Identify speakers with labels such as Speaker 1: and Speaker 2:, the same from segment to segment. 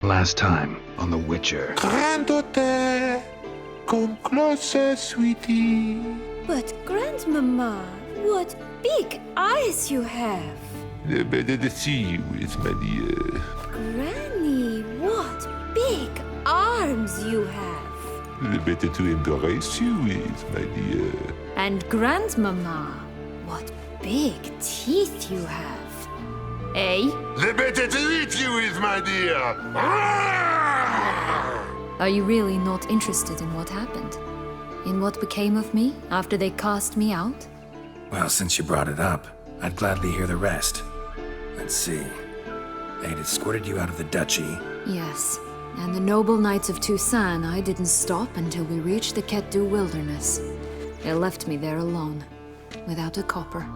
Speaker 1: Last time on The Witcher.
Speaker 2: Grandaughter, come closer, sweetie.
Speaker 3: But Grandmama, what big eyes you have.
Speaker 2: The better to see you is, my dear.
Speaker 3: Granny, what big arms you have.
Speaker 2: The better to embrace you is, my dear.
Speaker 3: And Grandmama, what big teeth you have. Eh?
Speaker 2: The better to eat you is, my dear.
Speaker 3: Are you really not interested in what happened? In what became of me after they cast me out?
Speaker 4: Well, since you brought it up, I'd gladly hear the rest. Let's see. They'd escorted you out of the duchy.
Speaker 3: Yes, and the noble knights of Tesham, I didn't stop until we reached the Ketdu wilderness. They left me there alone, without a copper,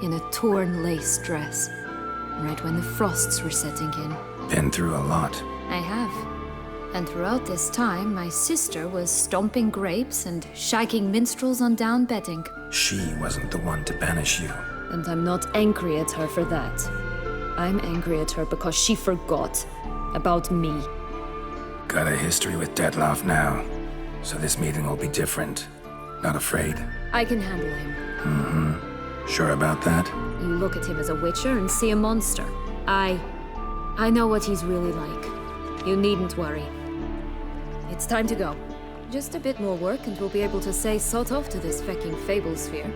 Speaker 3: in a torn lace dress, right when the frosts were setting in.
Speaker 4: Been through a lot.
Speaker 3: I have. And throughout this time, my sister was stomping grapes and shagging minstrels on down bedding.
Speaker 4: She wasn't the one to banish you.
Speaker 3: And I'm not angry at her for that. I'm angry at her because she forgot about me.
Speaker 4: Got a history with Detlaff now, so this meeting will be different. Not afraid?
Speaker 3: I can handle him.
Speaker 4: Sure about that?
Speaker 3: You look at him as a witcher and see a monster. I know what he's really like. You needn't worry. It's time to go. Just a bit more work and we'll be able to say sod off to this fecking fable sphere.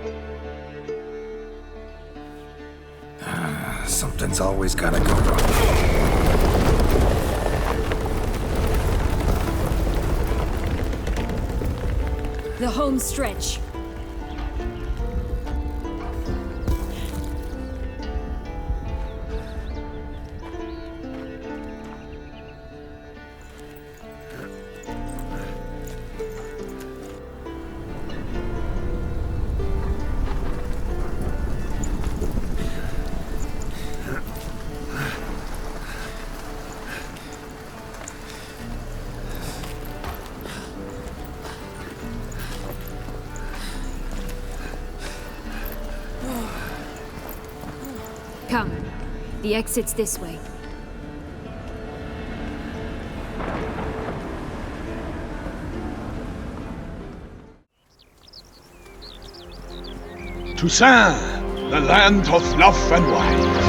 Speaker 4: Something's always gotta go wrong.
Speaker 3: The home stretch. Come. The exit's this way.
Speaker 5: Tesham, the land of love and wine.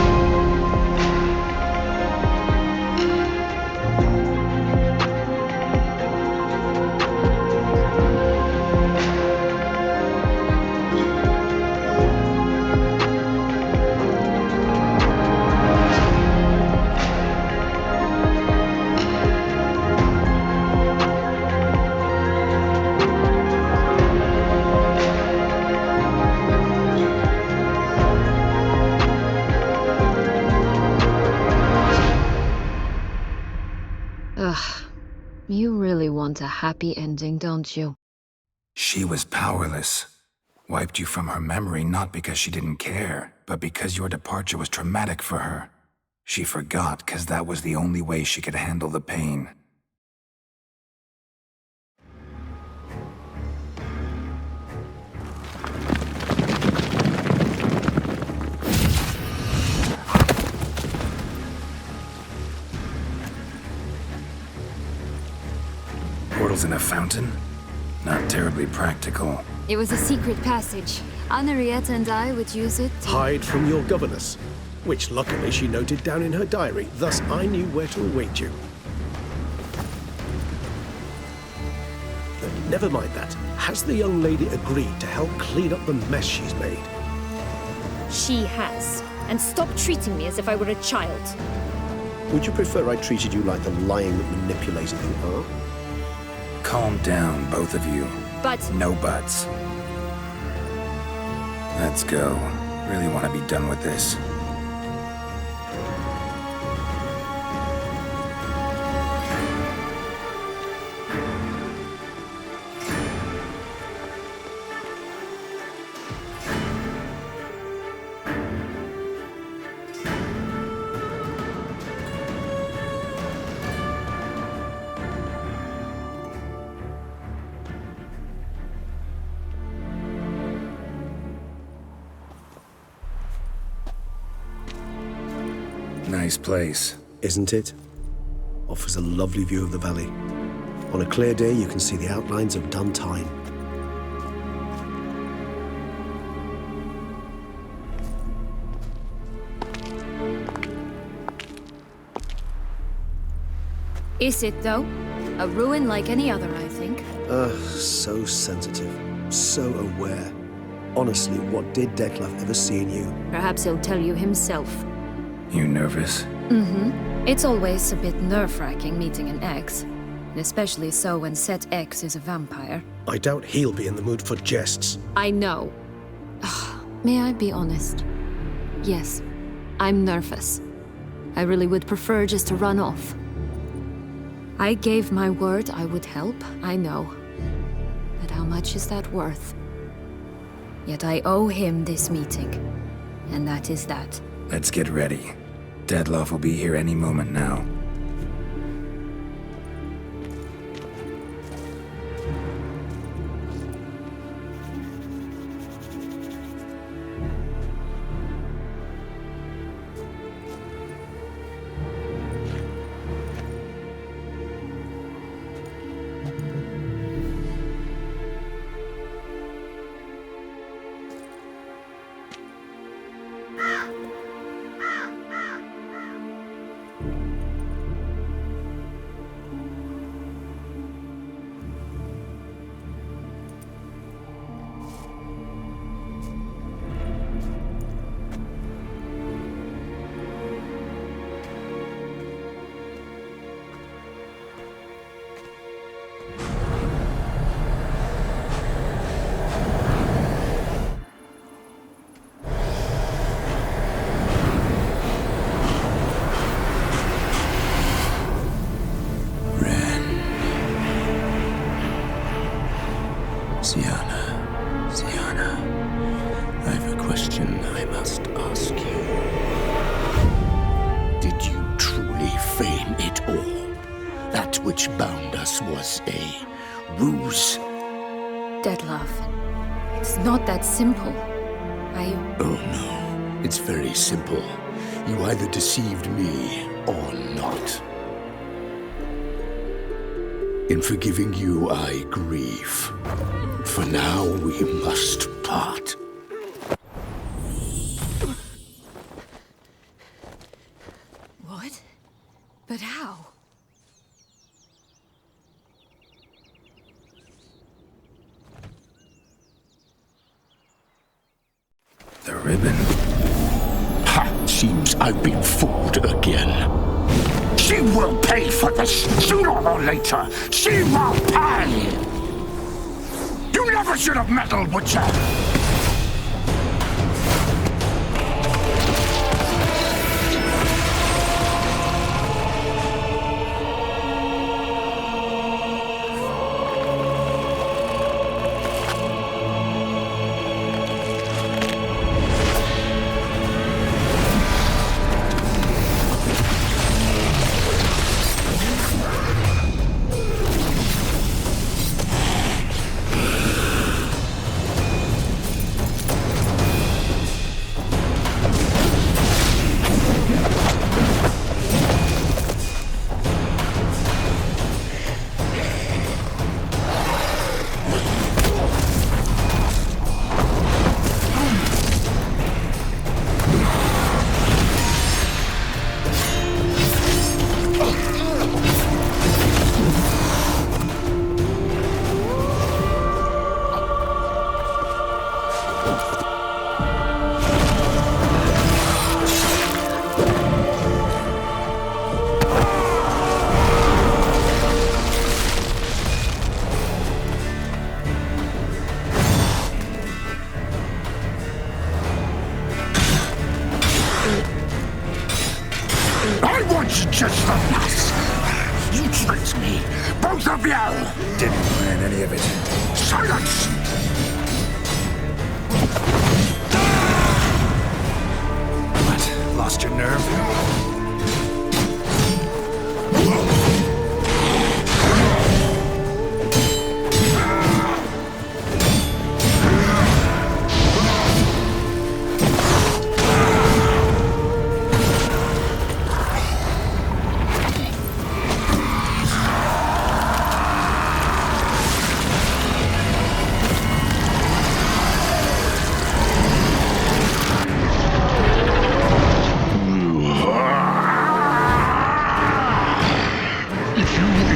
Speaker 3: You really want a happy ending, don't you?
Speaker 4: She was powerless. Wiped you from her memory not because she didn't care, but because your departure was traumatic for her. She forgot because that was the only way she could handle the pain. Portals in a fountain? Not terribly practical.
Speaker 3: It was a secret passage. Henriette and I would use it to...
Speaker 6: Hide from your governess, which luckily she noted down in her diary, thus I knew where to await you. But never mind that. Has the young lady agreed to help clean up the mess she's made?
Speaker 3: She has. And stop treating me as if I were a child.
Speaker 6: Would you prefer I treated you like the lying, manipulator you are?
Speaker 4: Calm down, both of you.
Speaker 3: But...
Speaker 4: No buts. Let's go. Really want to be done with this. Nice place.
Speaker 6: Isn't it? offers a lovely view of the valley. On a clear day, you can see the outlines of Duntine.
Speaker 3: Is it, though? A ruin like any other, I think.
Speaker 6: So sensitive. So aware. Honestly, what did Detlaff ever see in you?
Speaker 3: Perhaps he'll tell you himself.
Speaker 4: You nervous?
Speaker 3: Mm-hmm. It's always a bit nerve-wracking meeting an ex. And especially so when said ex is a vampire.
Speaker 6: I doubt he'll be in the mood for jests.
Speaker 3: I know. May I be honest? Yes, I'm nervous. I really would prefer just to run off. I gave my word I would help, I know. But how much is that worth? Yet I owe him this meeting. And that is that.
Speaker 4: Let's get ready. Detlaff will be here any moment now.
Speaker 7: Syanna, I've a question I must ask you. Did you truly feign it all? That which bound us was a ruse?
Speaker 3: Detlaff, it's not that simple.
Speaker 7: Oh no, it's very simple. You either deceived me or not. In forgiving you, I grieve. For now, we must part.
Speaker 3: What? But how?
Speaker 4: The ribbon.
Speaker 7: Ha! Seems I've been fooled again. She will pay for this, sooner or later. She will pay! You never should have meddled, Witcher! Just the last. You tricked me, both of you!
Speaker 4: Didn't plan any of it.
Speaker 7: Silence!
Speaker 4: What? Lost your nerve?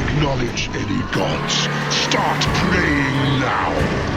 Speaker 2: acknowledge any gods. Start praying now.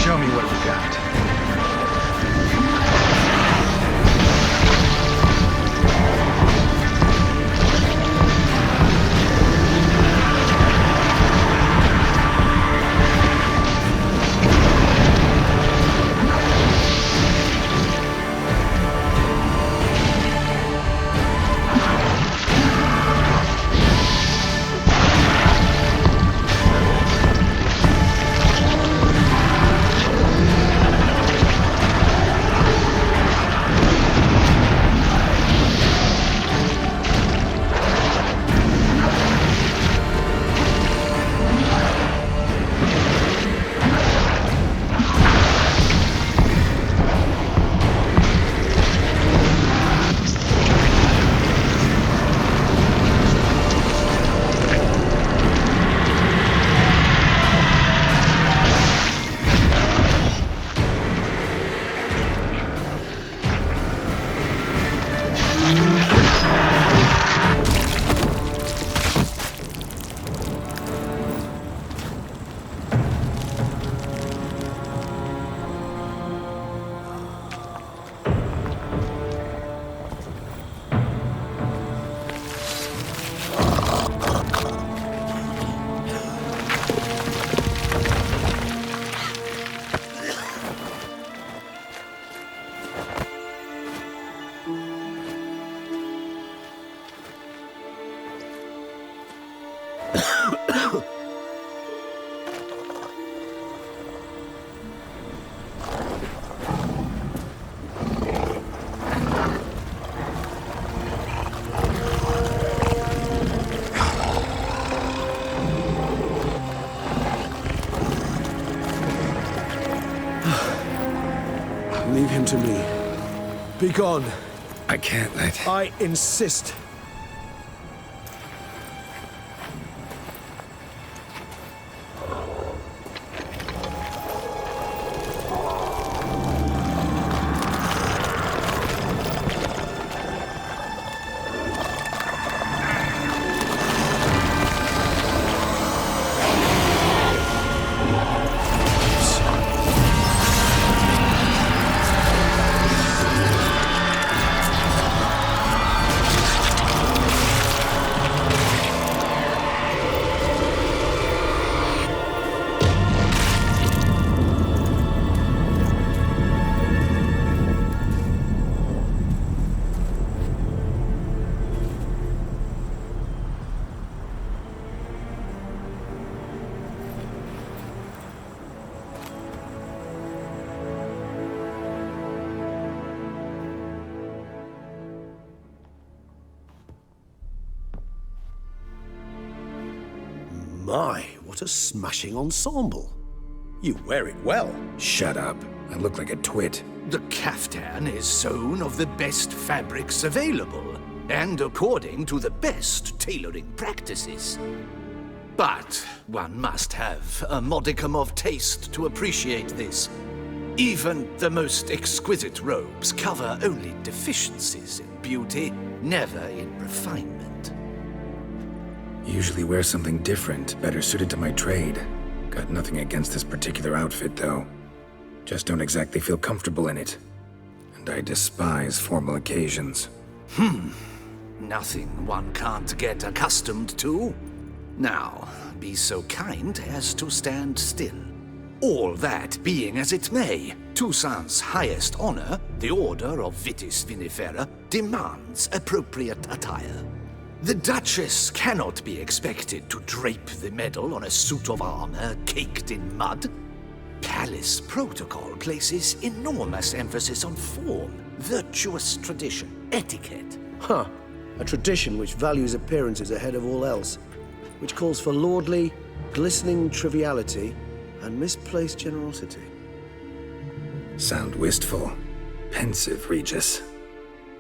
Speaker 4: Show me what you got.
Speaker 6: Leave him to me. Be gone.
Speaker 4: I can't let...
Speaker 6: I insist. My, what a smashing ensemble. You wear it well.
Speaker 4: Shut up. I look like a twit.
Speaker 8: The caftan is sewn of the best fabrics available, and according to the best tailoring practices. But one must have a modicum of taste to appreciate this. Even the most exquisite robes cover only deficiencies in beauty, never in refinement.
Speaker 4: Usually wear something different, better suited to my trade. Got nothing against this particular outfit, though. Just don't exactly feel comfortable in it. And I despise formal occasions.
Speaker 8: Nothing one can't get accustomed to. Now, be so kind as to stand still. All that being as it may, Toussaint's highest honor, the Order of Vitis Vinifera, demands appropriate attire. The Duchess cannot be expected to drape the medal on a suit of armor caked in mud. Palace protocol places enormous emphasis on form, virtuous tradition, etiquette.
Speaker 6: Huh. A tradition which values appearances ahead of all else. Which calls for lordly, glistening triviality and misplaced generosity.
Speaker 4: Sound wistful. Pensive, Regis.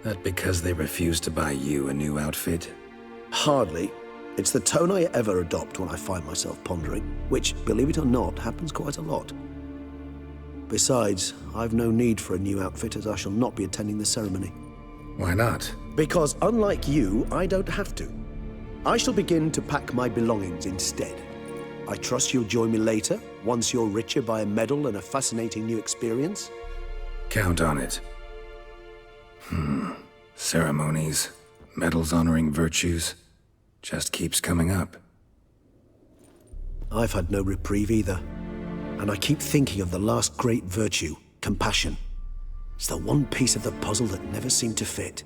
Speaker 4: That because they refuse to buy you a new outfit?
Speaker 6: Hardly. It's the tone I ever adopt when I find myself pondering, which, believe it or not, happens quite a lot. Besides, I've no need for a new outfit as I shall not be attending the ceremony.
Speaker 4: Why not?
Speaker 6: Because unlike you, I don't have to. I shall begin to pack my belongings instead. I trust you'll join me later, once you're richer by a medal and a fascinating new experience?
Speaker 4: Count on it. Ceremonies, medals honoring virtues, just keeps coming up.
Speaker 6: I've had no reprieve either. And I keep thinking of the last great virtue, compassion. It's the one piece of the puzzle that never seemed to fit.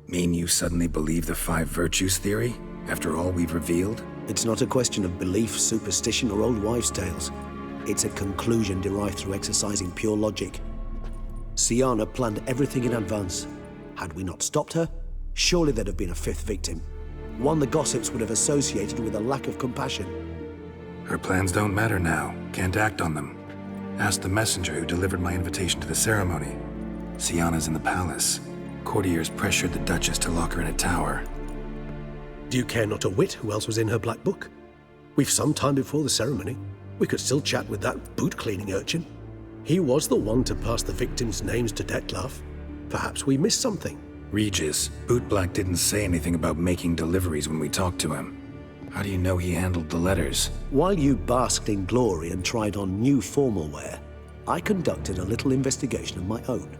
Speaker 4: Mean you suddenly believe the 5 virtues theory, after all we've revealed?
Speaker 6: It's not a question of belief, superstition, or old wives' tales. It's a conclusion derived through exercising pure logic. Syanna planned everything in advance. Had we not stopped her, surely there'd have been a 5th victim. One the gossips would have associated with a lack of compassion.
Speaker 4: Her plans don't matter now. Can't act on them. Ask the messenger who delivered my invitation to the ceremony. Syanna's in the palace. Courtiers pressured the Duchess to lock her in a tower.
Speaker 6: Do you care not a whit who else was in her black book? We've some time before the ceremony. We could still chat with that boot-cleaning urchin. He was the one to pass the victims' names to Detlaff. Perhaps we missed something.
Speaker 4: Regis, Bootblack didn't say anything about making deliveries when we talked to him. How do you know he handled the letters?
Speaker 6: While you basked in glory and tried on new formal wear, I conducted a little investigation of my own.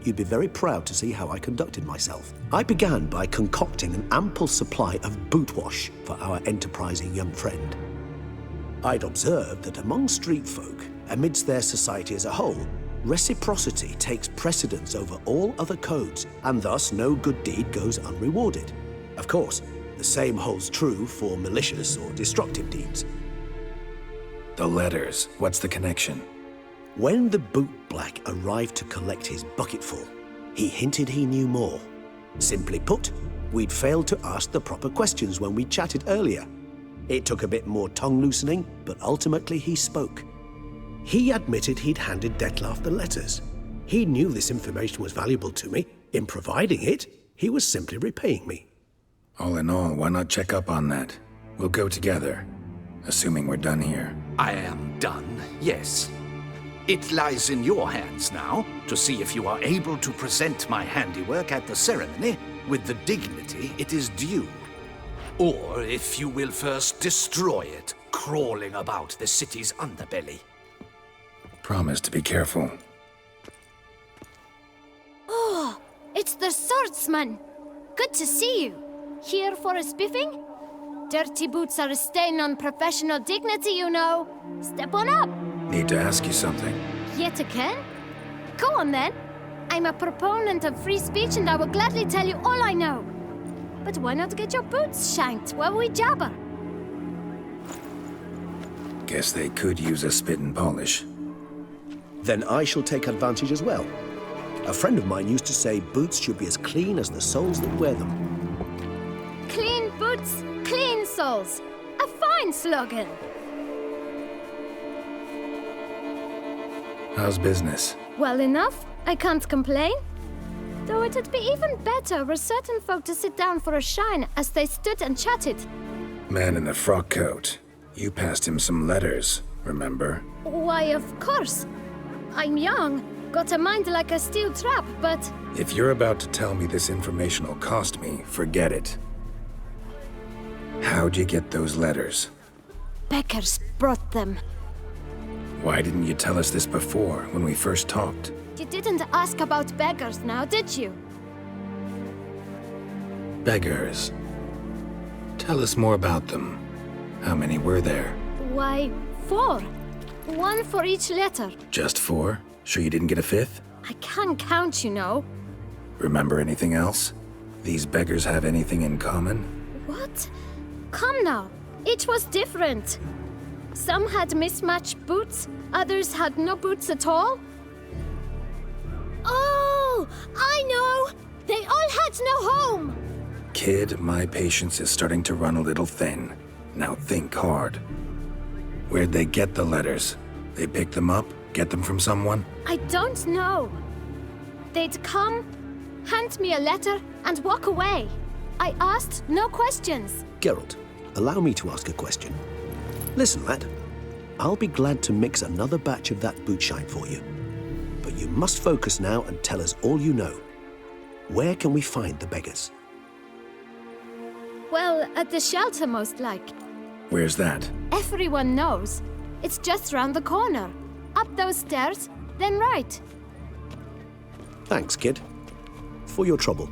Speaker 6: You'd be very proud to see how I conducted myself. I began by concocting an ample supply of boot wash for our enterprising young friend. I'd observed that among street folk, amidst their society as a whole, reciprocity takes precedence over all other codes, and thus no good deed goes unrewarded. Of course, the same holds true for malicious or destructive deeds.
Speaker 4: The letters, what's the connection?
Speaker 6: When the Bootblack arrived to collect his bucketful, he hinted he knew more. Simply put, we'd failed to ask the proper questions when we chatted earlier. It took a bit more tongue-loosening, but ultimately he spoke. He admitted he'd handed Detlaff the letters. He knew this information was valuable to me. In providing it, he was simply repaying me.
Speaker 4: All in all, why not check up on that? We'll go together, assuming we're done here.
Speaker 8: I am done, yes. It lies in your hands now to see if you are able to present my handiwork at the ceremony with the dignity it is due. Or if you will first destroy it, crawling about the city's underbelly.
Speaker 4: Promise to be careful.
Speaker 9: Oh, it's the swordsman. Good to see you. Here for a spiffing? Dirty boots are a stain on professional dignity, you know. Step on up.
Speaker 4: Need to ask you something.
Speaker 9: Yet again? Go on then. I'm a proponent of free speech and I will gladly tell you all I know. But why not get your boots shanked while we jabber?
Speaker 4: Guess they could use a spit and polish.
Speaker 6: Then I shall take advantage as well. A friend of mine used to say boots should be as clean as the soles that wear them.
Speaker 9: Clean boots, clean soles. A fine slogan.
Speaker 4: How's business?
Speaker 9: Well enough. I can't complain. Though it'd be even better were certain folk to sit down for a shine as they stood and chatted.
Speaker 4: Man in the frock coat. You passed him some letters, remember?
Speaker 9: Why, of course. I'm young, got a mind like a steel trap, but...
Speaker 4: If you're about to tell me this information will cost me, forget it. How'd you get those letters?
Speaker 9: Beggars brought them.
Speaker 4: Why didn't you tell us this before, when we first talked?
Speaker 9: You didn't ask about beggars now, did you?
Speaker 4: Beggars. Tell us more about them. How many were there?
Speaker 9: Why, 4. 1 for each letter.
Speaker 4: Just 4? Sure you didn't get a 5th?
Speaker 9: I can't count, you know.
Speaker 4: Remember anything else? These beggars have anything in common?
Speaker 9: What? Come now. Each was different. Some had mismatched boots, others had no boots at all. Oh, I know! They all had no home!
Speaker 4: Kid, my patience is starting to run a little thin. Now think hard. Where'd they get the letters? They picked them up? Get them from someone?
Speaker 9: I don't know. They'd come, hand me a letter, and walk away. I asked no questions.
Speaker 6: Geralt, allow me to ask a question. Listen, lad. I'll be glad to mix another batch of that bootshine for you. But you must focus now and tell us all you know. Where can we find the beggars?
Speaker 9: Well, at the shelter, most like.
Speaker 4: Where's that?
Speaker 9: Everyone knows. It's just round the corner. Up those stairs, then right.
Speaker 6: Thanks, kid. For your trouble.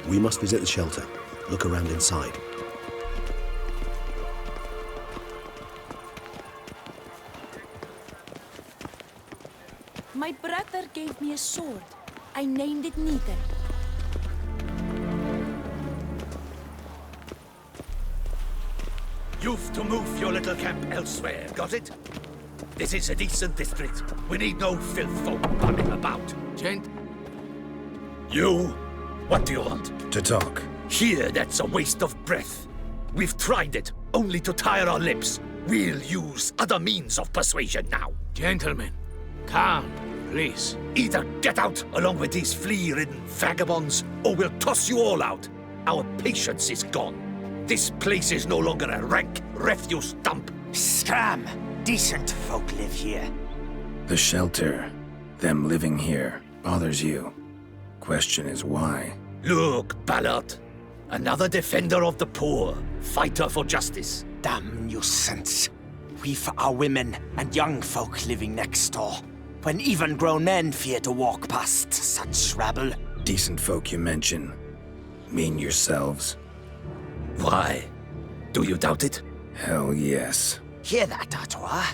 Speaker 6: We must visit the shelter. Look around inside.
Speaker 10: My brother gave me a sword. I named it Needle.
Speaker 8: You've to move your little camp elsewhere, got it? This is a decent district. We need no filth folk bumming about.
Speaker 11: Gent?
Speaker 8: You? What do you want?
Speaker 4: To talk.
Speaker 8: Here, that's a waste of breath. We've tried it, only to tire our lips. We'll use other means of persuasion now.
Speaker 11: Gentlemen, calm, please.
Speaker 8: Either get out along with these flea-ridden vagabonds, or we'll toss you all out. Our patience is gone. This place is no longer a rank refuse dump.
Speaker 12: Scram! Decent folk live here.
Speaker 4: The shelter, them living here, bothers you. Question is why?
Speaker 8: Look, Ballard. Another defender of the poor, fighter for justice.
Speaker 12: Damn nuisance. We've our women and young folk living next door, when even grown men fear to walk past such rabble.
Speaker 4: Decent folk you mention. Mean yourselves?
Speaker 8: Why? Do you doubt it?
Speaker 4: Hell yes.
Speaker 12: Hear that, Artois?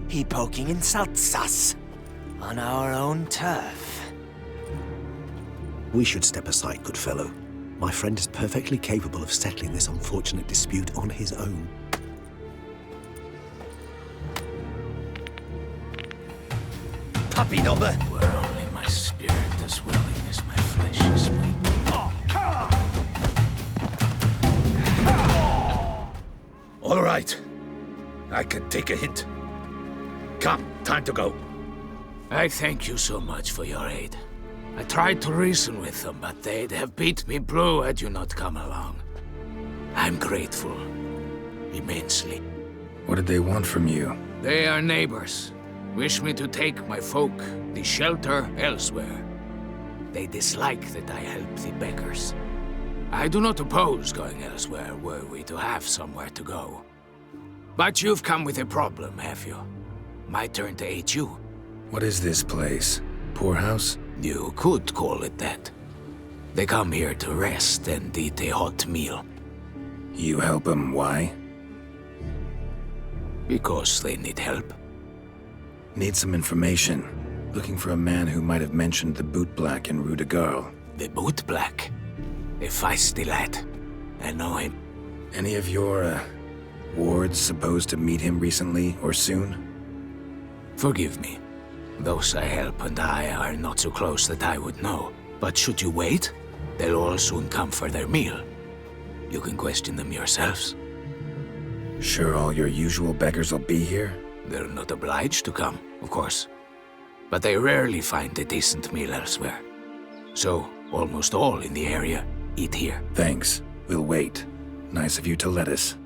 Speaker 12: He poking insults us. On our own turf.
Speaker 6: We should step aside, good fellow. My friend is perfectly capable of settling this unfortunate dispute on his own.
Speaker 8: Puppy number.
Speaker 11: Where only my spirit is willing as my flesh is weak.
Speaker 8: All right. I can take a hint. Come, time to go.
Speaker 11: I thank you so much for your aid. I tried to reason with them, but they'd have beat me blue had you not come along. I'm grateful. Immensely.
Speaker 4: What did they want from you?
Speaker 11: They are neighbors. Wish me to take my folk, the shelter, elsewhere. They dislike that I help the beggars. I do not oppose going elsewhere were we to have somewhere to go. But you've come with a problem, have you? My turn to aid you.
Speaker 4: What is this place? Poorhouse?
Speaker 11: You could call it that. They come here to rest and eat a hot meal.
Speaker 4: You help them, why?
Speaker 11: Because they need help.
Speaker 4: Need some information. Looking for a man who might have mentioned the Bootblack in Rue de Geralt.
Speaker 11: The Bootblack? A feisty lad. I know him.
Speaker 4: Any of your, wards supposed to meet him recently or soon?
Speaker 11: Forgive me. Those I help and I are not so close that I would know. But should you wait, they'll all soon come for their meal. You can question them yourselves.
Speaker 4: Sure all your usual beggars will be here?
Speaker 11: They're not obliged to come, of course. But they rarely find a decent meal elsewhere. So, Almost all in the area eat here.
Speaker 4: Thanks. We'll wait. Nice of you to let us.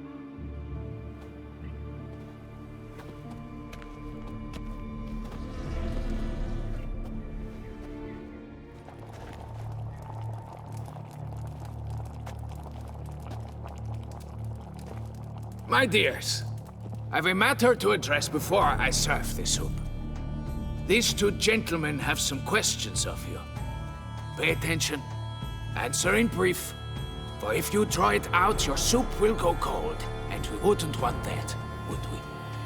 Speaker 11: My dears, I've a matter to address before I serve the soup. These two gentlemen have some questions of you. Pay attention. Answer in brief. For if you draw it out, your soup will go cold. And we wouldn't want that, would we?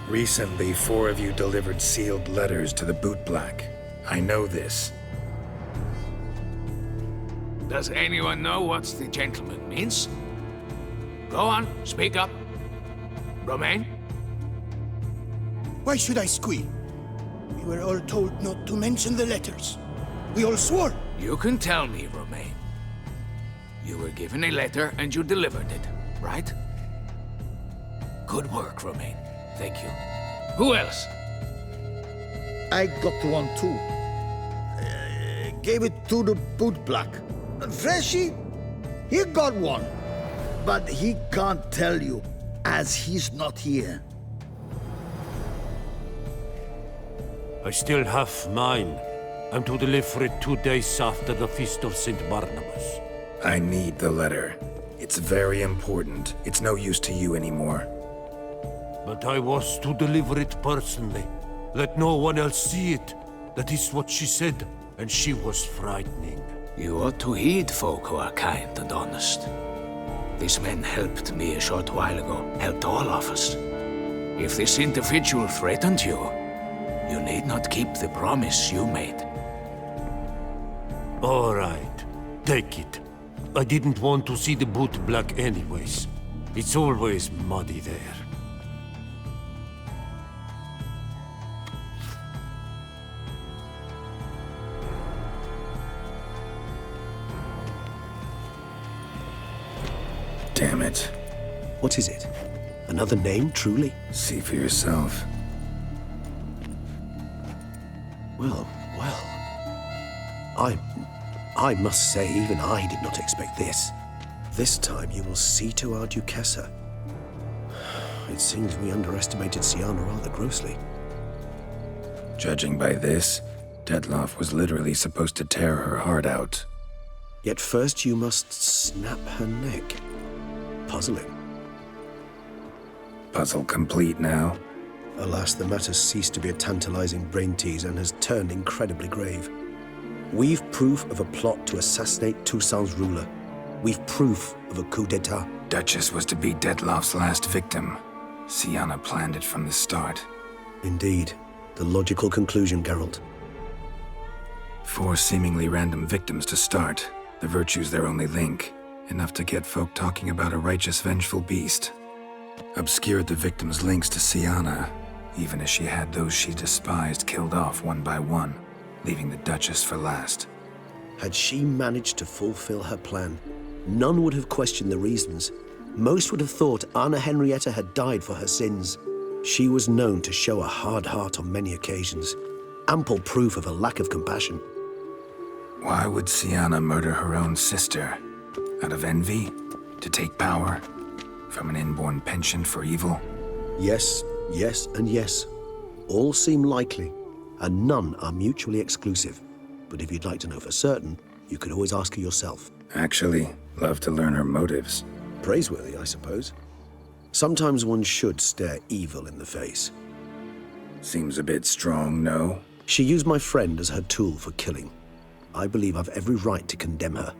Speaker 4: Recently, 4 of you delivered sealed letters to the Bootblack. I know this.
Speaker 11: Does anyone know what the gentleman means? Go on, speak up. Romain?
Speaker 13: Why should I squeal? We were all told not to mention the letters. We all swore.
Speaker 11: You can tell me, Romain. You were given a letter and you delivered it, right? Good work, Romain. Thank you. Who else?
Speaker 14: I got one too. Gave it to the Bootblack. Freshie, he got one. But he can't tell you, as he's not here.
Speaker 15: I still have mine. I'm to deliver it 2 days after the Feast of St. Barnabas.
Speaker 4: I need the letter. It's very important. It's no use to you anymore.
Speaker 15: But I was to deliver it personally. Let no one else see it. That is what she said, and she was frightening.
Speaker 11: You ought to heed folk who are kind and honest. These men helped me a short while ago, helped all of us. If this individual threatened you, you need not keep the promise you made.
Speaker 15: All right, take it. I didn't want to see the Bootblack anyways. It's always muddy there.
Speaker 4: Damn it.
Speaker 6: What is it? Another name, truly?
Speaker 4: See for yourself.
Speaker 6: Well. I must say, even I did not expect this. This time you will see to our Duchessa. It seems we underestimated Syanna rather grossly.
Speaker 4: Judging by this, Detlaff was literally supposed to tear her heart out.
Speaker 6: Yet first you must snap her neck. Puzzling.
Speaker 4: Puzzle complete now?
Speaker 6: Alas, the matter ceased to be a tantalizing brain tease and has turned incredibly grave. We've proof of a plot to assassinate Toussaint's ruler. We've proof of a coup d'etat.
Speaker 4: Duchess was to be Detlaff's last victim. Syanna planned it from the start.
Speaker 6: Indeed. The logical conclusion, Geralt.
Speaker 4: 4 seemingly random victims to start. The virtue's their only link. Enough to get folk talking about a righteous, vengeful beast. Obscured the victims' links to Syanna, even as she had those she despised killed off one by one, leaving the Duchess for last.
Speaker 6: Had she managed to fulfill her plan, none would have questioned the reasons. Most would have thought Anna Henrietta had died for her sins. She was known to show a hard heart on many occasions. Ample proof of a lack of compassion.
Speaker 4: Why would Syanna murder her own sister? Out of envy? To take power? From an inborn penchant for evil?
Speaker 6: Yes, and yes. All seem likely, and none are mutually exclusive. But if you'd like to know for certain, you could always ask her yourself.
Speaker 4: Actually, love to learn her motives.
Speaker 6: Praiseworthy, I suppose. Sometimes one should stare evil in the face.
Speaker 4: Seems a bit strong, no?
Speaker 6: She used my friend as her tool for killing. I believe I've every right to condemn her.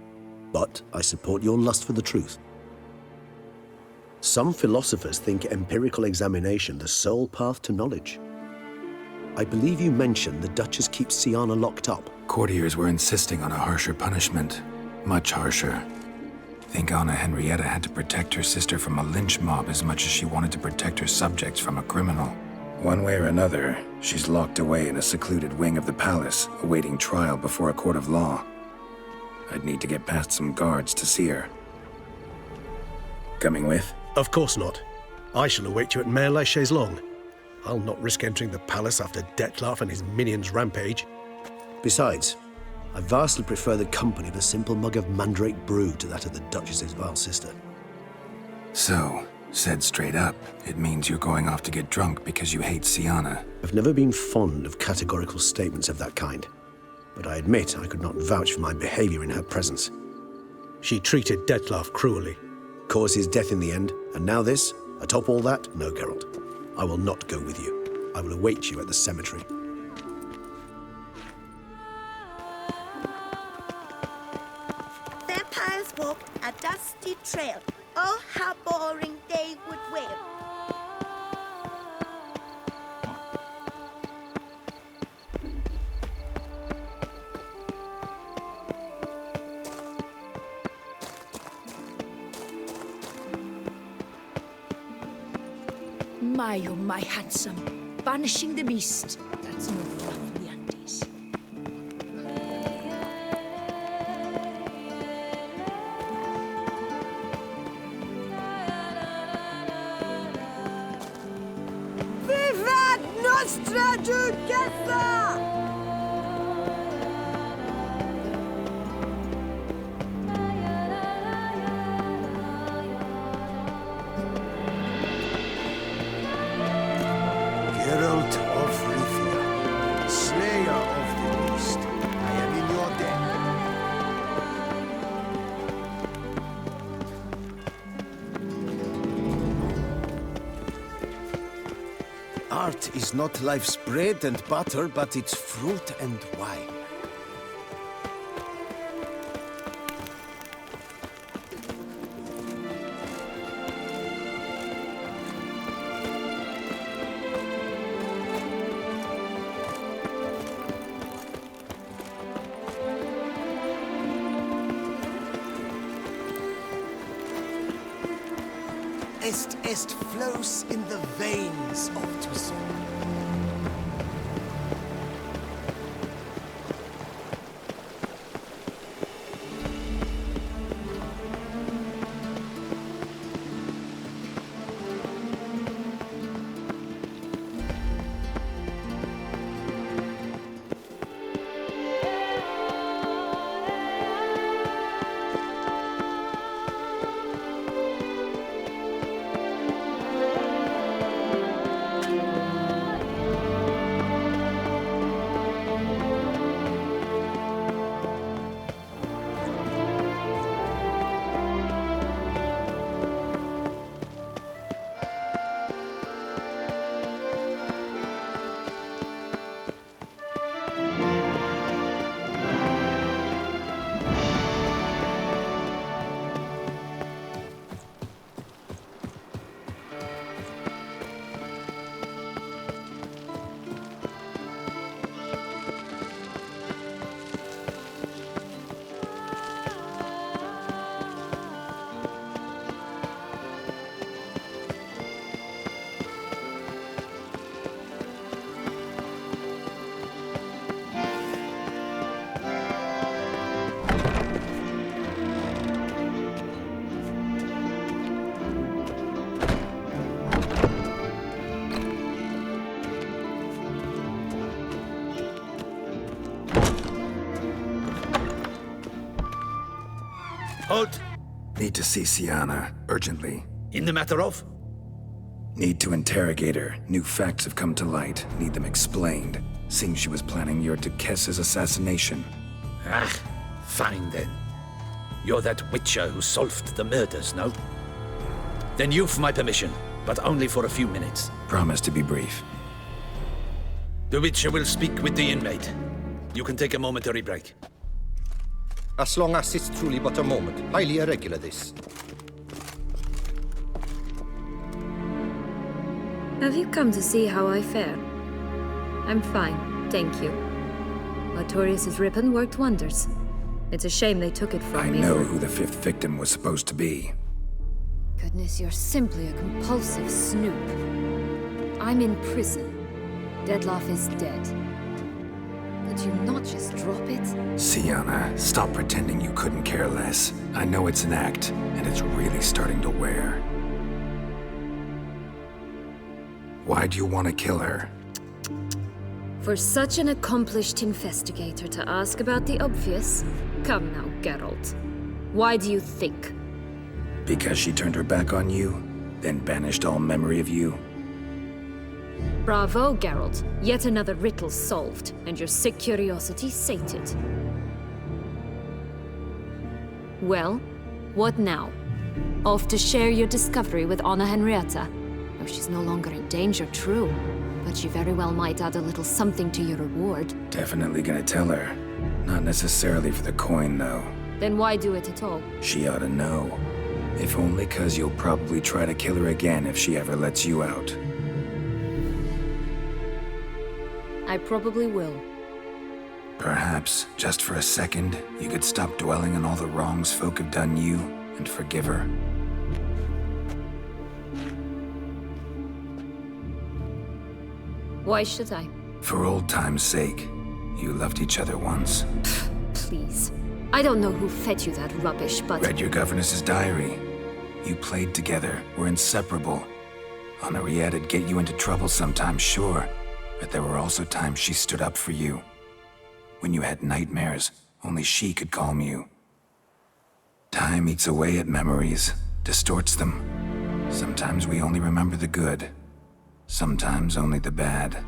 Speaker 6: But I support your lust for the truth. Some philosophers think empirical examination the sole path to knowledge. I believe you mentioned the Duchess keeps Syanna locked up.
Speaker 4: Courtiers were insisting on a harsher punishment. Much harsher. Think Anna Henrietta had to protect her sister from a lynch mob as much as she wanted to protect her subjects from a criminal. One way or another, she's locked away in a secluded wing of the palace, awaiting trial before a court of law. I'd need to get past some guards to see her. Coming with?
Speaker 6: Of course not. I shall await you at Mare la Chaise-Longue. I'll not risk entering the palace after Detlaff and his minions rampage. Besides, I vastly prefer the company of a simple mug of mandrake brew to that of the Duchess's vile sister.
Speaker 4: So, said straight up, it means you're going off to get drunk because you hate Syanna.
Speaker 6: I've never been fond of categorical statements of that kind, but I admit I could not vouch for my behavior in her presence. She treated Detlaff cruelly, caused his death in the end, and now this? Atop all that? No, Geralt. I will not go with you. I will await you at the cemetery.
Speaker 16: Vampires walk a dusty trail. Oh, how boring they would wail.
Speaker 10: My, oh my handsome. Banishing the beast. That's no rough in the Andes.
Speaker 16: Vivat Nostra Duquesa!
Speaker 14: Geralt of Rivia, slayer of the beast, I am in your debt. Art is not life's bread and butter, but its fruit and wine. Est flows in the veins of Tesham.
Speaker 8: Halt!
Speaker 4: Need to see Syanna, urgently.
Speaker 8: In the matter of?
Speaker 4: Need to interrogate her. New facts have come to light. Need them explained. Seems she was planning your Duquesse's assassination.
Speaker 8: Ah, fine then. You're that witcher who solved the murders, no? Then you've my permission, but only for a few minutes.
Speaker 4: Promise to be brief.
Speaker 8: The witcher will speak with the inmate. You can take a momentary break.
Speaker 17: As long as it's truly but a moment. Highly irregular, this.
Speaker 3: Have you come to see how I fare? I'm fine, thank you. Artorius' ribbon worked wonders. It's a shame they took it from me.
Speaker 4: I know who the fifth victim was supposed to be.
Speaker 3: Goodness, you're simply a compulsive snoop. I'm in prison. Detlaff is dead. Could you not just drop it?
Speaker 4: Syanna, stop pretending you couldn't care less. I know it's an act, and it's really starting to wear. Why do you want to kill her?
Speaker 3: For such an accomplished investigator to ask about the obvious? Come now, Geralt. Why do you think?
Speaker 4: Because she turned her back on you, then banished all memory of you.
Speaker 3: Bravo, Geralt. Yet another riddle solved, and your sick curiosity sated. Well, what now? Off to share your discovery with Anna Henrietta? Oh, she's no longer in danger, true. But she very well might add a little something to your reward.
Speaker 4: Definitely gonna tell her. Not necessarily for the coin, though.
Speaker 3: Then why do it at all?
Speaker 4: She ought to know. If only 'cause you'll probably try to kill her again if she ever lets you out.
Speaker 3: I probably will.
Speaker 4: Perhaps, just for a second, you could stop dwelling on all the wrongs folk have done you and forgive her.
Speaker 3: Why should I?
Speaker 4: For old time's sake. You loved each other once.
Speaker 3: Please. I don't know who fed you that rubbish, but...
Speaker 4: Read your governess's diary. You played together, were inseparable. Henriette'd get you into trouble sometimes, sure. But there were also times she stood up for you. When you had nightmares, only she could calm you. Time eats away at memories, distorts them. Sometimes we only remember the good. Sometimes only the bad.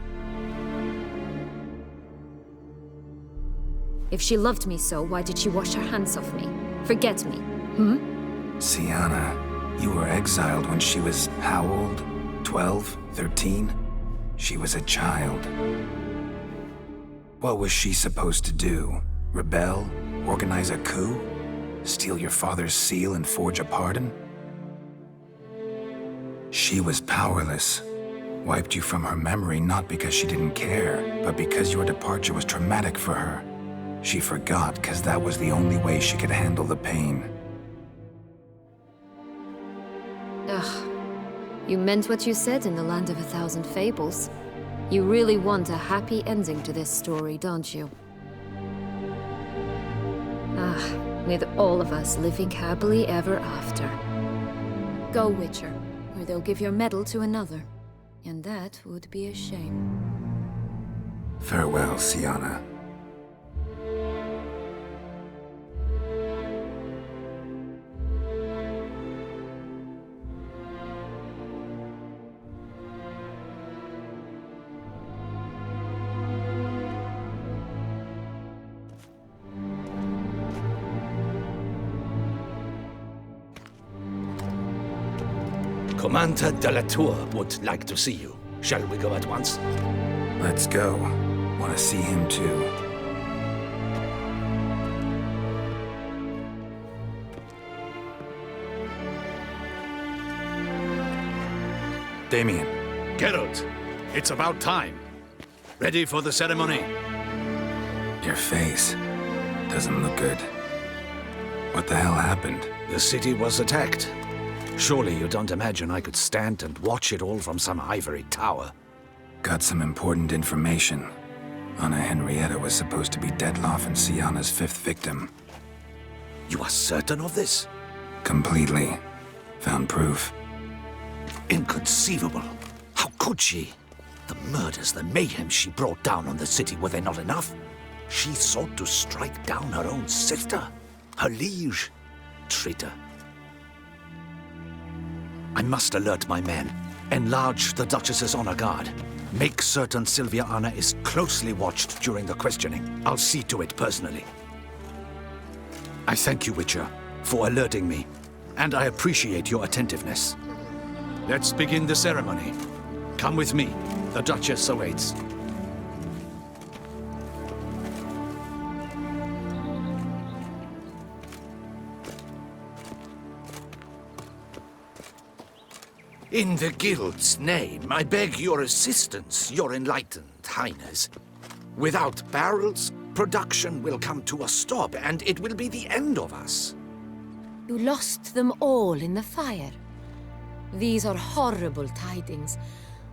Speaker 3: If she loved me so, why did she wash her hands off me? Forget me,
Speaker 4: Syanna, you were exiled when she was how old? 12? 13? She was a child. What was she supposed to do? Rebel? Organize a coup? Steal your father's seal and forge a pardon? She was powerless. Wiped you from her memory not because she didn't care, but because your departure was traumatic for her. She forgot because that was the only way she could handle the pain.
Speaker 3: Ugh. You meant what you said in the Land of a Thousand Fables. You really want a happy ending to this story, don't you? With all of us living happily ever after. Go, Witcher, or they'll give your medal to another. And that would be a shame.
Speaker 4: Farewell, Syanna.
Speaker 8: Commander de la Tour would like to see you. Shall we go at once?
Speaker 4: Let's go. Want to see him too. Damian.
Speaker 8: Geralt, it's about time. Ready for the ceremony?
Speaker 4: Your face doesn't look good. What the hell happened?
Speaker 8: The city was attacked. Surely you don't imagine I could stand and watch it all from some ivory tower.
Speaker 4: Got some important information. Anna Henrietta was supposed to be Detlaff and Syanna's 5th victim.
Speaker 8: You are certain of this?
Speaker 4: Completely. Found proof.
Speaker 8: Inconceivable. How could she? The murders, the mayhem she brought down on the city, were they not enough? She sought to strike down her own sister, her liege. Traitor. I must alert my men. Enlarge the Duchess's honor guard. Make certain Sylvia Anna is closely watched during the questioning. I'll see to it personally. I thank you, Witcher, for alerting me, and I appreciate your attentiveness. Let's begin the ceremony. Come with me. The Duchess awaits. In the Guild's name, I beg your assistance, your enlightened highness. Without barrels, production will come to a stop, and it will be the end of us.
Speaker 10: You lost them all in the fire. These are horrible tidings.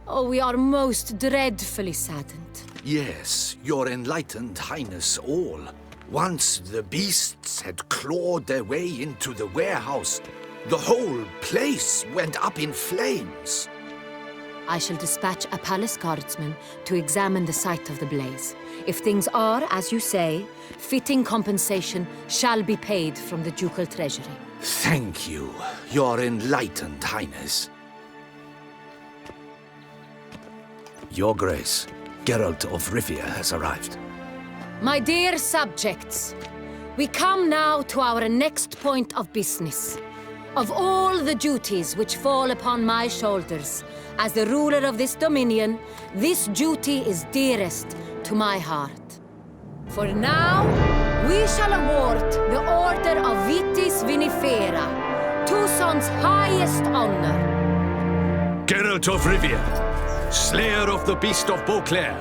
Speaker 10: Oh, we are most dreadfully saddened.
Speaker 8: Yes, your enlightened highness all. Once the beasts had clawed their way into the warehouse, the whole place went up in flames.
Speaker 10: I shall dispatch a palace guardsman to examine the site of the blaze. If things are, as you say, fitting compensation shall be paid from the ducal treasury.
Speaker 8: Thank you, Your Enlightened Highness. Your Grace, Geralt of Rivia has arrived.
Speaker 10: My dear subjects, we come now to our next point of business. Of all the duties which fall upon my shoulders, as the ruler of this dominion, this duty is dearest to my heart. For now, we shall award the Order of Vitis Vinifera, Tuson's highest honor.
Speaker 8: Geralt of Rivia, Slayer of the Beast of Beauclair,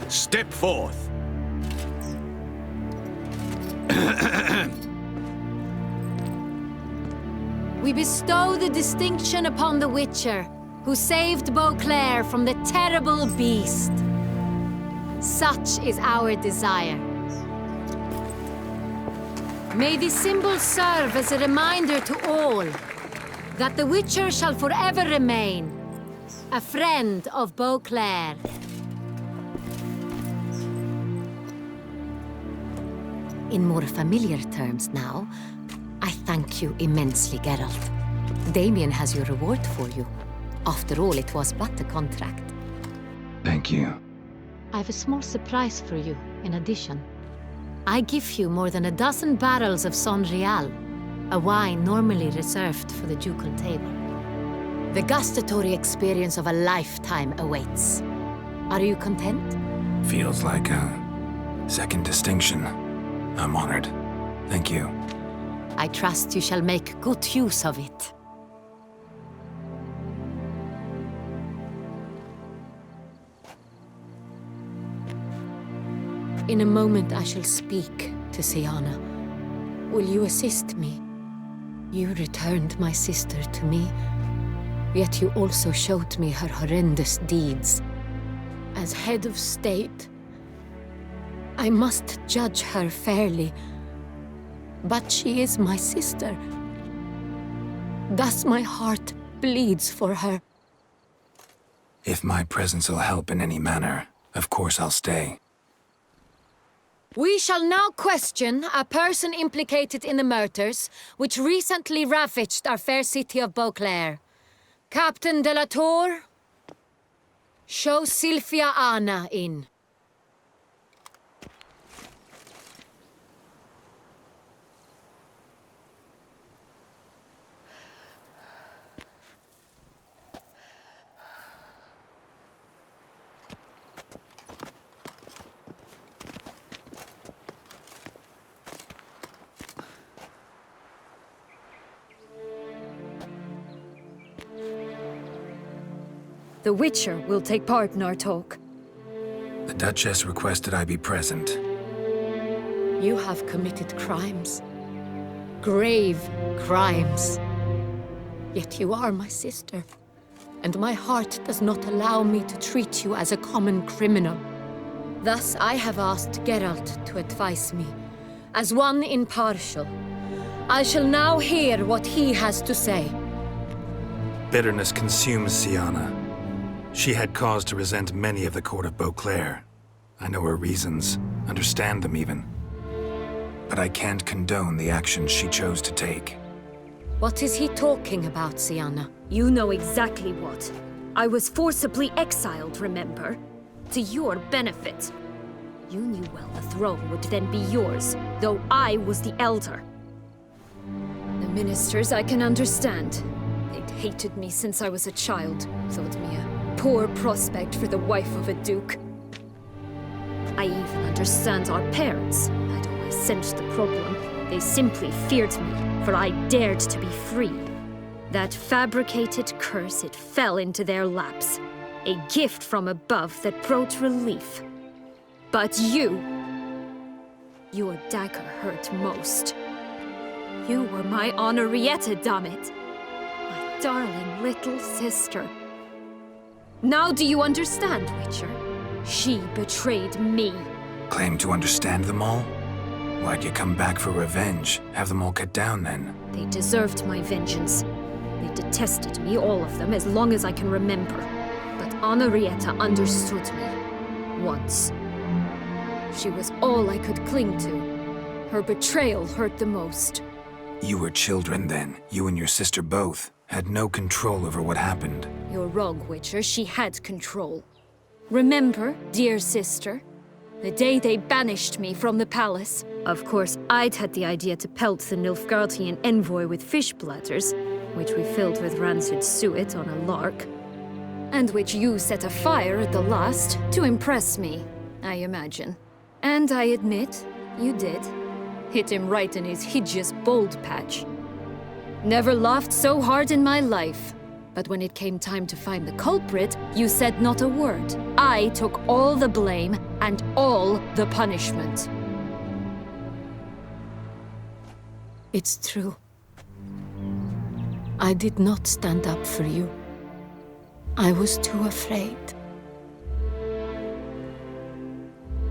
Speaker 8: step forth.
Speaker 10: We bestow the distinction upon the Witcher, who saved Beauclair from the terrible beast. Such is our desire. May this symbol serve as a reminder to all that the Witcher shall forever remain a friend of Beauclair. In more familiar terms now, I thank you immensely, Geralt. Damian has your reward for you. After all, it was but a contract.
Speaker 1: Thank you.
Speaker 10: I have a small surprise for you, in addition. I give you more than a dozen barrels of Sonreal, a wine normally reserved for the ducal table. The gustatory experience of a lifetime awaits. Are you content?
Speaker 4: Feels like a second distinction. I'm honored. Thank you.
Speaker 10: I trust you shall make good use of it. In a moment I shall speak to Syanna. Will you assist me? You returned my sister to me, yet you also showed me her horrendous deeds. As head of state, I must judge her fairly, but she is my sister. Thus my heart bleeds for her.
Speaker 4: If my presence will help in any manner, of course I'll stay.
Speaker 10: We shall now question a person implicated in the murders which recently ravaged our fair city of Beauclair. Captain de la Tour, show Sylvia Anna in.
Speaker 3: The Witcher will take part in our talk.
Speaker 4: The Duchess requested I be present.
Speaker 10: You have committed crimes. Grave crimes. Yet you are my sister, and my heart does not allow me to treat you as a common criminal. Thus I have asked Geralt to advise me, as one impartial. I shall now hear what he has to say.
Speaker 4: Bitterness consumes Syanna. She had cause to resent many of the court of Beauclair. I know her reasons, understand them even. But I can't condone the actions she chose to take.
Speaker 10: What is he talking about, Syanna?
Speaker 3: You know exactly what. I was forcibly exiled, remember? To your benefit. You knew well the throne would then be yours, though I was the elder. The ministers I can understand. They'd hated me since I was a child, thought me a poor prospect for the wife of a duke. I even understand our parents. I'd always sensed the problem. They simply feared me, for I dared to be free. That fabricated curse, it fell into their laps. A gift from above that brought relief. But you... your dagger hurt most. You were my Henrietta, damn it. My darling little sister. Now do you understand, Witcher? She betrayed me.
Speaker 4: Claim to understand them all? Why'd you come back for revenge? Have them all cut down then?
Speaker 3: They deserved my vengeance. They detested me, all of them, as long as I can remember. But Anarietta understood me. Once. She was all I could cling to. Her betrayal hurt the most.
Speaker 4: You were children then. You and your sister both had no control over what happened.
Speaker 3: You're wrong, Witcher. She had control. Remember, dear sister, the day they banished me from the palace? Of course, I'd had the idea to pelt the Nilfgaardian envoy with fish platters, which we filled with rancid suet on a lark, and which you set afire at the last to impress me, I imagine. And I admit, you did. Hit him right in his hideous bald patch. Never laughed so hard in my life. But when it came time to find the culprit, you said not a word. I took all the blame and all the punishment.
Speaker 10: It's true. I did not stand up for you. I was too afraid.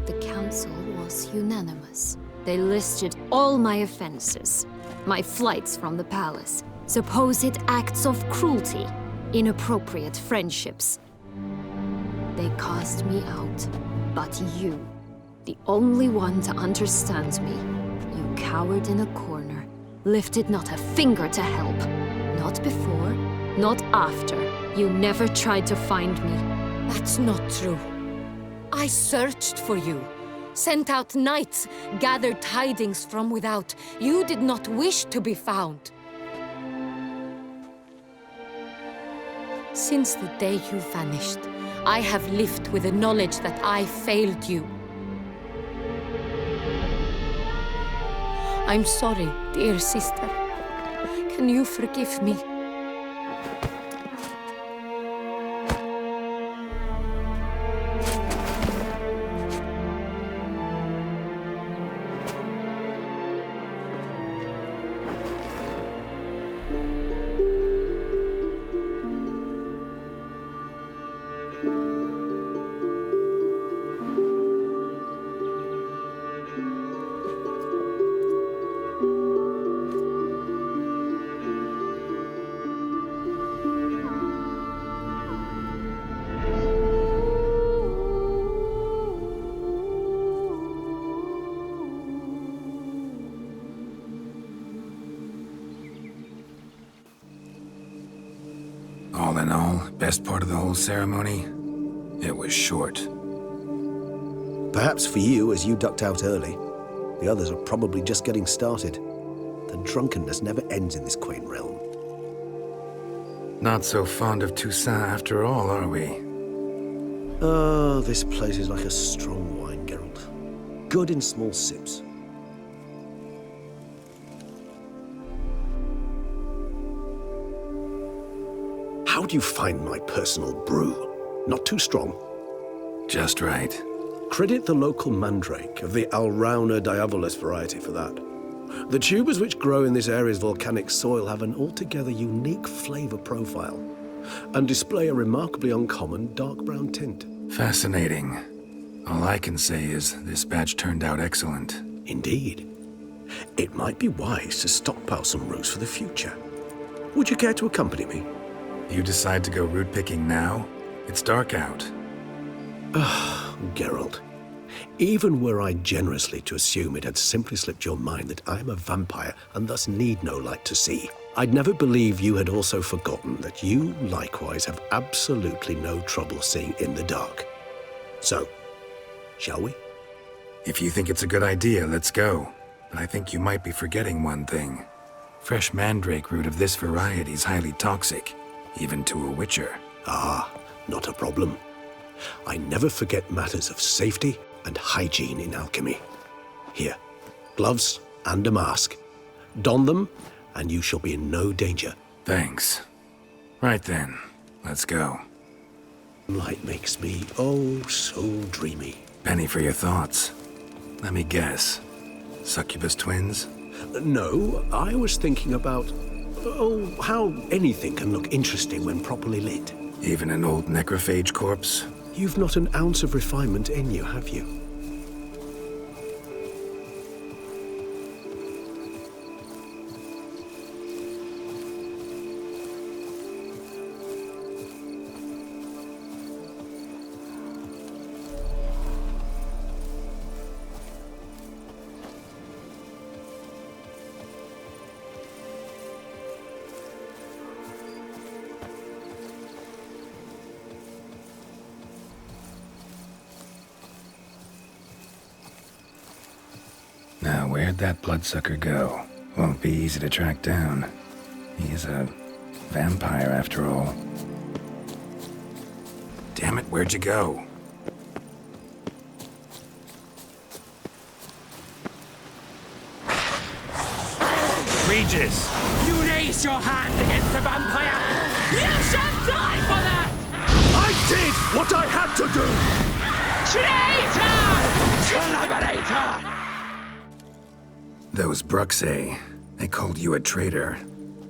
Speaker 3: The council was unanimous. They listed all my offenses. My flights from the palace, supposed acts of cruelty, inappropriate friendships. They cast me out, but you, the only one to understand me, you cowered in a corner, lifted not a finger to help. Not before, not after. You never tried to find me.
Speaker 10: That's not true. I searched for you. Sent out knights, gathered tidings from without. You did not wish to be found. Since the day you vanished, I have lived with the knowledge that I failed you. I'm sorry, dear sister. Can you forgive me?
Speaker 4: All in all, best part of the whole ceremony? It was short.
Speaker 6: Perhaps for you, as you ducked out early. The others are probably just getting started. The drunkenness never ends in this quaint realm.
Speaker 4: Not so fond of Toussaint after all, are we?
Speaker 6: Ah, this place is like a strong wine, Geralt. Good in small sips. How do you find my personal brew? Not too strong?
Speaker 4: Just right.
Speaker 6: Credit the local mandrake of the Alrauna diabolus variety for that. The tubers which grow in this area's volcanic soil have an altogether unique flavor profile and display a remarkably uncommon dark brown tint.
Speaker 4: Fascinating. All I can say is this batch turned out excellent.
Speaker 6: Indeed. It might be wise to stockpile some roots for the future. Would you care to accompany me?
Speaker 4: You decide to go root picking now? It's dark out.
Speaker 6: Ah, Geralt. Even were I generously to assume it had simply slipped your mind that I am a vampire and thus need no light to see, I'd never believe you had also forgotten that you likewise have absolutely no trouble seeing in the dark. So, shall we?
Speaker 4: If you think it's a good idea, let's go. But I think you might be forgetting one thing. Fresh mandrake root of this variety is highly toxic, even to a witcher.
Speaker 6: Ah, not a problem. I never forget matters of safety and hygiene in alchemy. Here, gloves and a mask. Don them, and you shall be in no danger.
Speaker 4: Thanks. Right then, let's go.
Speaker 6: Light makes me, oh, so dreamy.
Speaker 4: Penny for your thoughts. Let me guess. Succubus twins?
Speaker 6: No, I was thinking about, how anything can look interesting when properly lit.
Speaker 4: Even an old necrophage corpse?
Speaker 6: You've not an ounce of refinement in you, have you?
Speaker 4: where'd that bloodsucker go? Won't be easy to track down. He's a vampire after all. Damn it, where'd you go?
Speaker 12: Regis!
Speaker 18: You raise your hand against the vampire! You shall die for that!
Speaker 7: I did what I had to do!
Speaker 18: Traitor! Collaborator!
Speaker 4: Those Bruxay, they called you a traitor.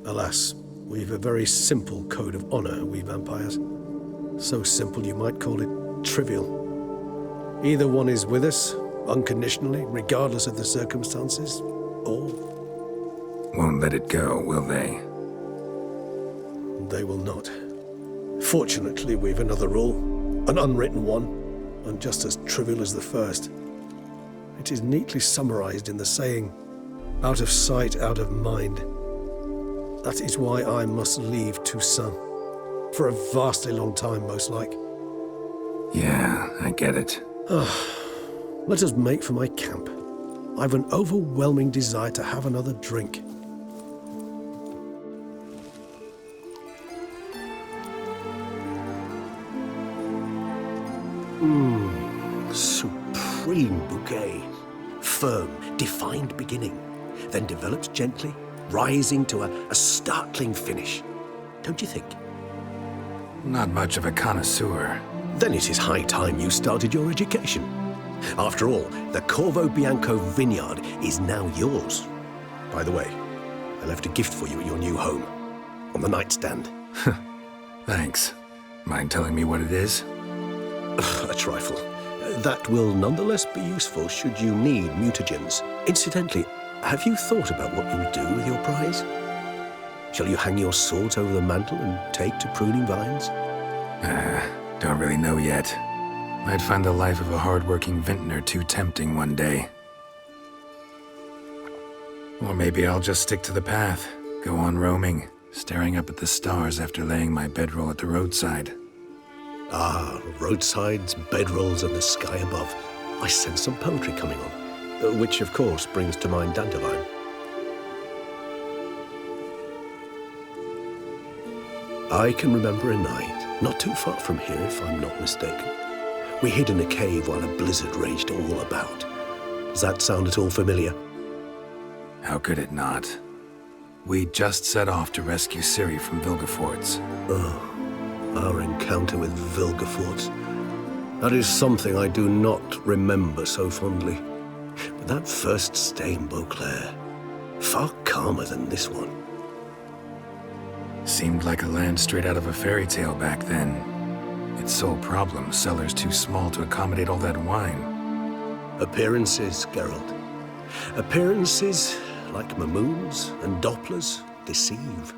Speaker 6: Alas, we've a very simple code of honor, we vampires. So simple you might call it trivial. Either one is with us, unconditionally, regardless of the circumstances, or...
Speaker 4: Won't let it go, will they?
Speaker 6: They will not. Fortunately, we've another rule, an unwritten one, and just as trivial as the first. It is neatly summarized in the saying, out of sight, out of mind. That is why I must leave Tesham. For a vastly long time, most like.
Speaker 4: Yeah, I get it.
Speaker 6: Let us make for my camp. I've an overwhelming desire to have another drink. Supreme bouquet. Firm, defined beginning, then develops gently, rising to a startling finish. Don't you think?
Speaker 4: Not much of a connoisseur.
Speaker 6: Then it is high time you started your education. After all, the Corvo Bianco vineyard is now yours. By the way, I left a gift for you at your new home, on the nightstand.
Speaker 4: Thanks. Mind telling me what it is?
Speaker 6: A trifle. That will nonetheless be useful should you need mutagens. Incidentally, have you thought about what you'll do with your prize? Shall you hang your swords over the mantle and take to pruning vines?
Speaker 4: Don't really know yet. Might find the life of a hard-working vintner too tempting one day. Or maybe I'll just stick to the path, go on roaming, staring up at the stars after laying my bedroll at the roadside.
Speaker 6: Ah, roadsides, bedrolls, and the sky above. I sense some poetry coming on, which of course brings to mind Dandelion. I can remember a night, not too far from here if I'm not mistaken. We hid in a cave while a blizzard raged all about. Does that sound at all familiar?
Speaker 4: How could it not? We just set off to rescue Ciri from Vilgefortz.
Speaker 6: Oh, our encounter with Vilgefortz. That is something I do not remember so fondly. But that first stay in Beauclair, far calmer than this one.
Speaker 4: Seemed like a land straight out of a fairy tale back then. Its sole problem, cellars too small to accommodate all that wine.
Speaker 6: Appearances, Geralt. Appearances, like Mamoons and Dopplers, deceive.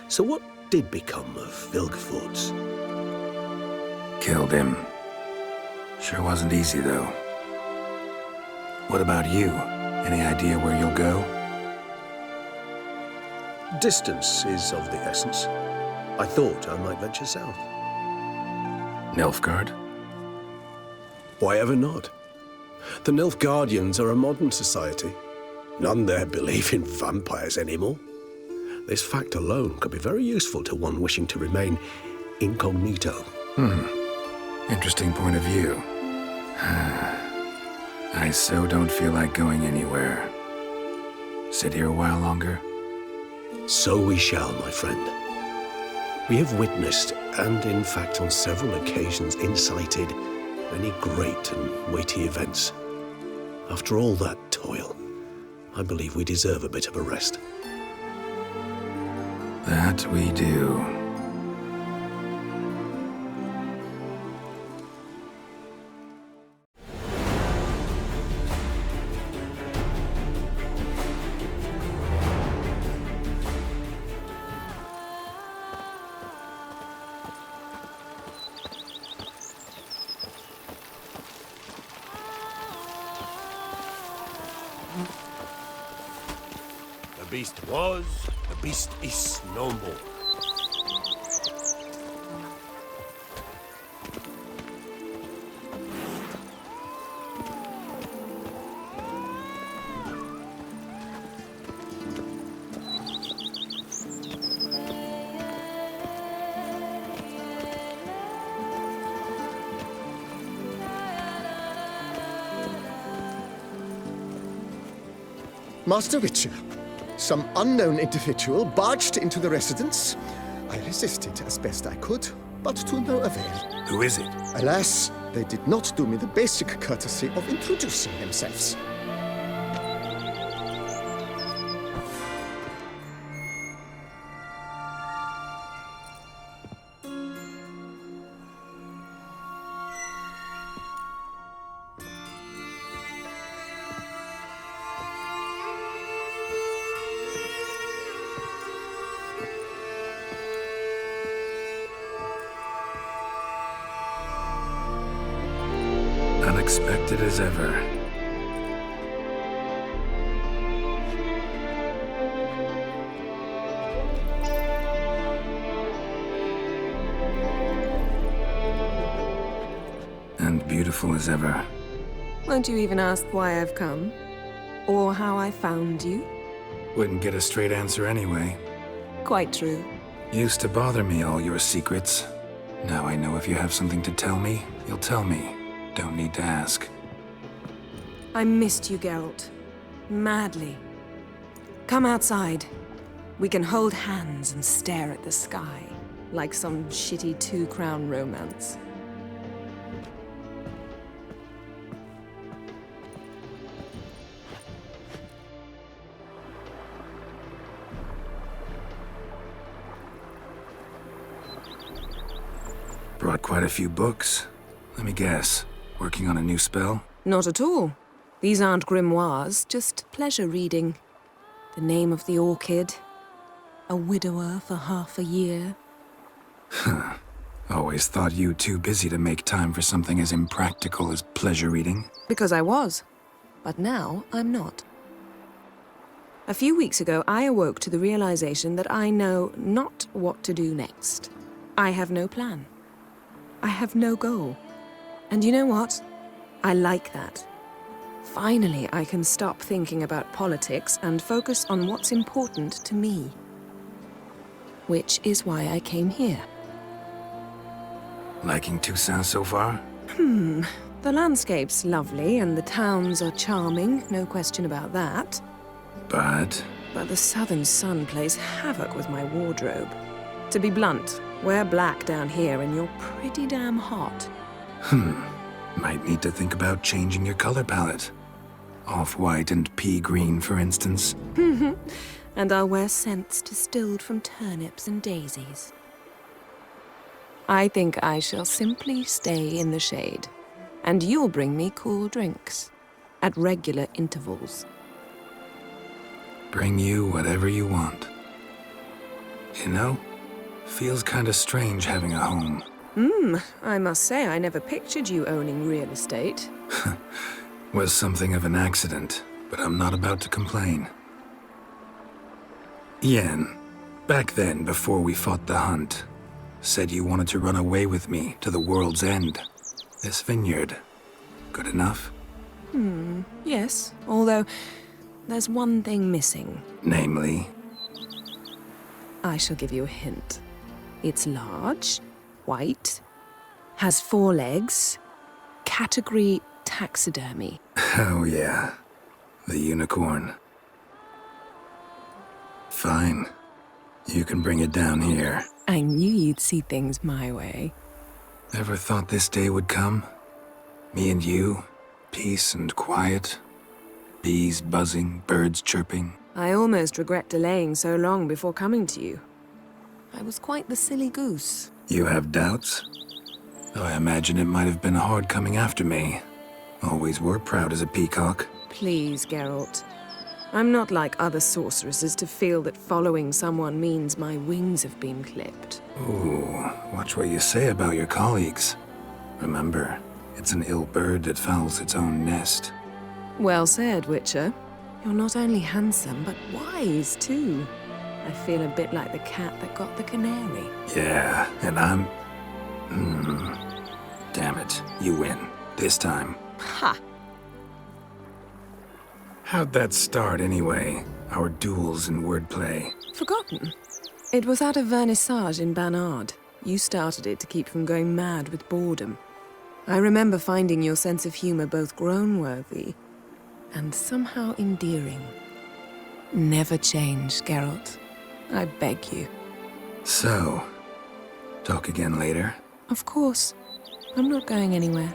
Speaker 6: So what did become of Vilgefortz?
Speaker 4: Killed him. Sure wasn't easy, though. What about you? Any idea where you'll go?
Speaker 6: Distance is of the essence. I thought I might venture south.
Speaker 4: Nilfgaard?
Speaker 6: Why ever not? The Nilfgaardians are a modern society. None there believe in vampires anymore. This fact alone could be very useful to one wishing to remain incognito.
Speaker 4: Interesting point of view. I so don't feel like going anywhere. Sit here a while longer?
Speaker 6: So we shall, my friend. We have witnessed, and in fact on several occasions incited, many great and weighty events. After all that toil, I believe we deserve a bit of a rest.
Speaker 4: That we do.
Speaker 15: The beast was, the beast is no more.
Speaker 19: Master Witcher, some unknown individual barged into the residence. I resisted as best I could, but to no avail.
Speaker 4: Who is it?
Speaker 19: Alas, they did not do me the basic courtesy of introducing themselves.
Speaker 4: Unexpected as ever. And beautiful as ever.
Speaker 20: Won't you even ask why I've come? Or how I found you?
Speaker 4: Wouldn't get a straight answer anyway.
Speaker 20: Quite true.
Speaker 4: Used to bother me, all your secrets. Now I know if you have something to tell me, you'll tell me. Don't need to ask.
Speaker 20: I missed you, Geralt. Madly. Come outside. We can hold hands and stare at the sky, like some shitty two-crown romance.
Speaker 4: Brought quite a few books. Let me guess. Working on a new spell?
Speaker 20: Not at all. These aren't grimoires, just pleasure reading. The Name of the Orchid. A widower for half a year.
Speaker 4: Huh. Always thought you too busy to make time for something as impractical as pleasure reading.
Speaker 20: Because I was. But now I'm not. A few weeks ago, I awoke to the realization that I know not what to do next. I have no plan. I have no goal. And you know what? I like that. Finally, I can stop thinking about politics and focus on what's important to me. Which is why I came here.
Speaker 4: Liking Toussaint so far?
Speaker 20: The landscape's lovely and the towns are charming, no question about that.
Speaker 4: But
Speaker 20: the southern sun plays havoc with my wardrobe. To be blunt, wear black down here and you're pretty damn hot.
Speaker 4: Might need to think about changing your color palette. Off-white and pea green, for instance.
Speaker 20: And I'll wear scents distilled from turnips and daisies. I think I shall simply stay in the shade. And you'll bring me cool drinks. At regular intervals.
Speaker 4: Bring you whatever you want. You know, feels kinda strange having a home.
Speaker 20: I must say I never pictured you owning real estate.
Speaker 4: Was something of an accident, but I'm not about to complain. Yen, back then, before we fought the hunt, said you wanted to run away with me to the world's end. This vineyard. Good enough?
Speaker 20: Yes, although there's one thing missing.
Speaker 4: Namely?
Speaker 20: I shall give you a hint. It's large, white, has 4 legs, category taxidermy.
Speaker 4: Oh yeah, the unicorn. Fine. You can bring it down here.
Speaker 20: I knew you'd see things my way.
Speaker 4: Ever thought this day would come? Me and you, peace and quiet. Bees buzzing, birds chirping.
Speaker 20: I almost regret delaying so long before coming to you. I was quite the silly goose.
Speaker 4: You have doubts? Though I imagine it might have been hard coming after me. Always were proud as a peacock.
Speaker 20: Please, Geralt. I'm not like other sorceresses to feel that following someone means my wings have been clipped.
Speaker 4: Ooh, watch what you say about your colleagues. Remember, it's an ill bird that fouls its own nest.
Speaker 20: Well said, Witcher. You're not only handsome, but wise, too. I feel a bit like the cat that got the canary.
Speaker 4: Yeah, and I'm... Damn it, you win. This time.
Speaker 20: Ha!
Speaker 4: How'd that start, anyway? Our duels and wordplay?
Speaker 20: Forgotten. It was at a vernissage in Banard. You started it to keep from going mad with boredom. I remember finding your sense of humor both groan-worthy and somehow endearing. Never change, Geralt. I beg you.
Speaker 4: So, talk again later?
Speaker 20: Of course. I'm not going anywhere.